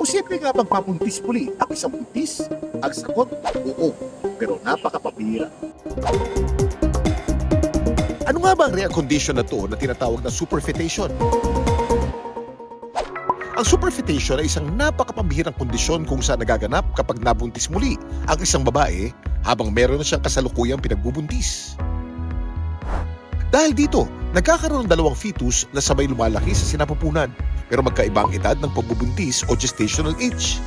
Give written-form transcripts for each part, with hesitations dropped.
Posible nga bang mabuntis muli ang isang buntis? Ang sagot, oo, pero napakapabihira. Ano nga ba ang rare condition na to na tinatawag na superfetation? Ang superfetation ay isang napakapambihirang kondisyon kung saan nagaganap kapag nabuntis muli ang isang babae habang meron na siyang kasalukuyang pinagbubuntis. Dahil dito, nagkakaroon ng dalawang fetus na sabay lumalaki sa sinapupunan pero magkaiba ang edad ng pagbubuntis o gestational age.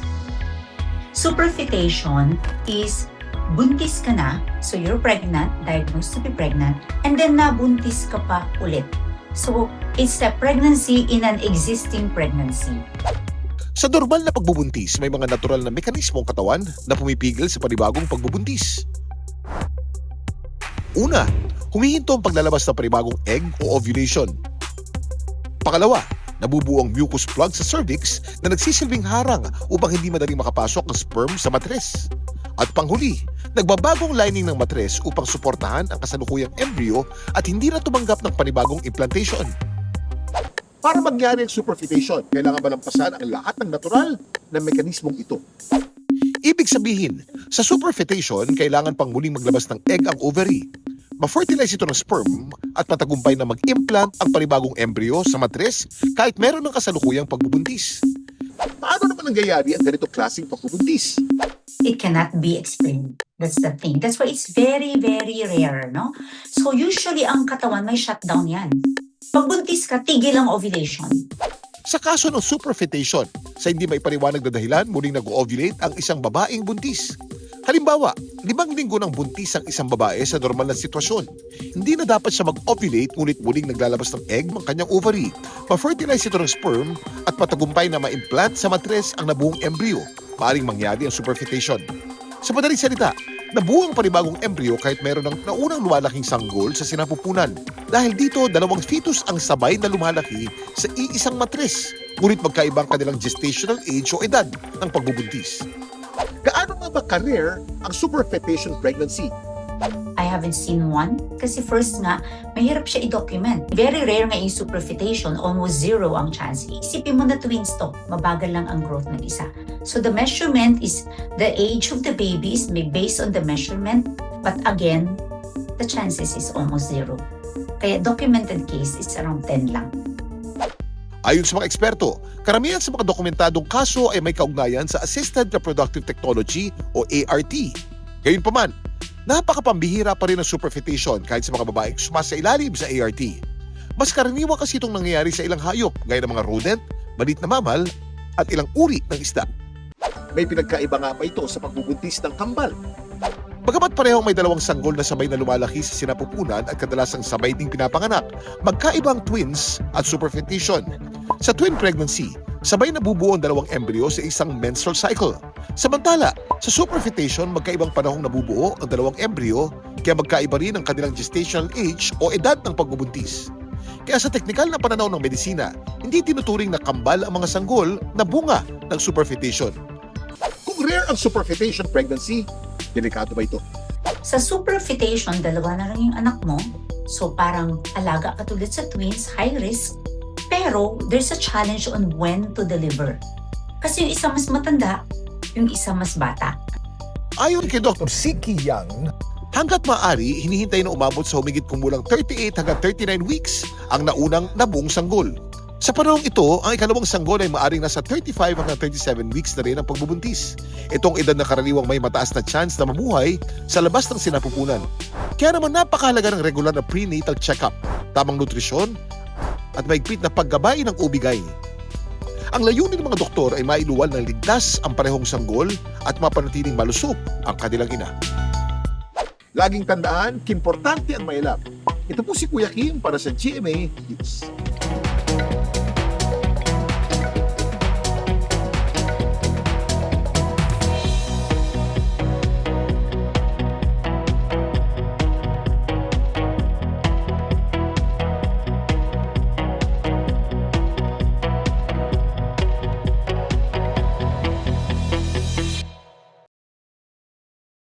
Superfetation is buntis ka na, so you're pregnant, diagnosed to be pregnant, and then nabuntis ka pa ulit. So, it's a pregnancy in an existing pregnancy. Sa normal na pagbubuntis, may mga natural na mekanismo ang katawan na pumipigil sa panibagong pagbubuntis. Una, humihinto ang paglalabas ng panibagong egg o ovulation. Pangalawa, nabubuo ang mucus plug sa cervix na nagsisilbing harang upang hindi madaling makapasok ang sperm sa matres. At panghuli, nagbabagong lining ng matres upang suportahan ang kasalukuyang embryo at hindi na tumanggap ng panibagong implantation. Para mangyari ang superfetation, kailangan malampasan ang lahat ng natural na mekanismong ito. Ibig sabihin, sa superfetation, kailangan pang muling maglabas ng egg ang ovary. Ma-fertilize ito ng sperm at matagumpay na mag-implant ang panibagong embryo sa matres kahit meron ng kasalukuyang pagbubuntis. Paano naman nangyayari ang ganitong klaseng pagbubuntis? It cannot be explained. That's the thing. That's why it's very, very rare, no? So usually ang katawan may shutdown yan. Pag buntis ka, tigil ang ovulation. Sa kaso ng superfetation, sa hindi maipaliwanag na dahilan, muling nag-ovulate ang isang babaeng buntis. Halimbawa, 5 linggo ng buntis ang isang babae sa normal na sitwasyon. Hindi na dapat siya mag-ovulate ngunit muling naglalabas ng egg ng kanyang ovary. Ma-fertilize ito ng sperm at matagumpay na ma-implant sa matres ang nabuong embryo. Maaring mangyari ang superfetation. Sa madaling salita, nabuo ang panibagong embryo kahit meron ng naunang lumalaking sanggol sa sinapupunan. Dahil dito, dalawang fetus ang sabay na lumalaki sa iisang matres. Ngunit magkaibang kanilang gestational age o edad ng pagbubuntis. Gaano nga ba ka-rare ang superfetation pregnancy? I haven't seen one kasi first nga, mahirap siya i-document. Very rare nga yung superfetation, almost zero ang chance. Isipin mo na twins to, mabagal lang ang growth ng isa. So the measurement is, the age of the baby is based on the measurement, but again, the chances is almost zero. Kaya documented case is around 10 lang. Ayon sa mga eksperto, karamihan sa mga dokumentadong kaso ay may kaugnayan sa Assisted Reproductive Technology o ART. Gayunpaman, napakapambihira pa rin ang superfetation kahit sa mga babaeng sumasailalim sa ART. Mas karaniwan kasi itong nangyayari sa ilang hayop gaya ng mga rodent, maliit na mammal, at ilang uri ng isda. May pinagkaiba nga pa ito sa pagbubuntis ng kambal. Bagamat parehong may dalawang sanggol na sabay na lumalaki sa sinapupunan at kadalasang sabay ding pinapanganak, magkaibang twins at superfetation. Sa twin pregnancy, sabay nabubuo ang dalawang embryo sa isang menstrual cycle. Samantala, sa superfetation, magkaibang panahong nabubuo ang dalawang embryo, kaya magkaiba rin ang kanilang gestational age o edad ng pagbubuntis. Kaya sa teknikal na pananaw ng medisina, hindi tinuturing na kambal ang mga sanggol na bunga ng superfetation. Kung rare ang superfetation pregnancy, delikado ba ito? Sa superfetation, dalawa na lang yung anak mo. So parang alaga ka tulad sa twins, high risk. Pero there's a challenge on when to deliver. Kasi yung isa mas matanda, yung isa mas bata. Ayon kay Dr. Siki Yang, hanggat maaari, hinihintay na umabot sa humigit kumulang 38 hanggang 39 weeks ang naunang nabuong sanggol. Sa panahong ito, ang ikalawang sanggol ay maaring nasa 35 hanggang 37 weeks na rin ang pagbubuntis. Itong edad na karaniwang may mataas na chance na mabuhay sa labas ng sinapupunan. Kaya naman napakahalaga ng regular na prenatal check-up, tamang nutrisyon, at mahigpit na paggabay ng ubigay. Ang layunin ng mga doktor ay mailuwal ng ligtas ang parehong sanggol at mapanatiling malusog ang kanilang ina. Laging tandaan, importante ang may alam. Ito po si Kuya Kim para sa GMA News.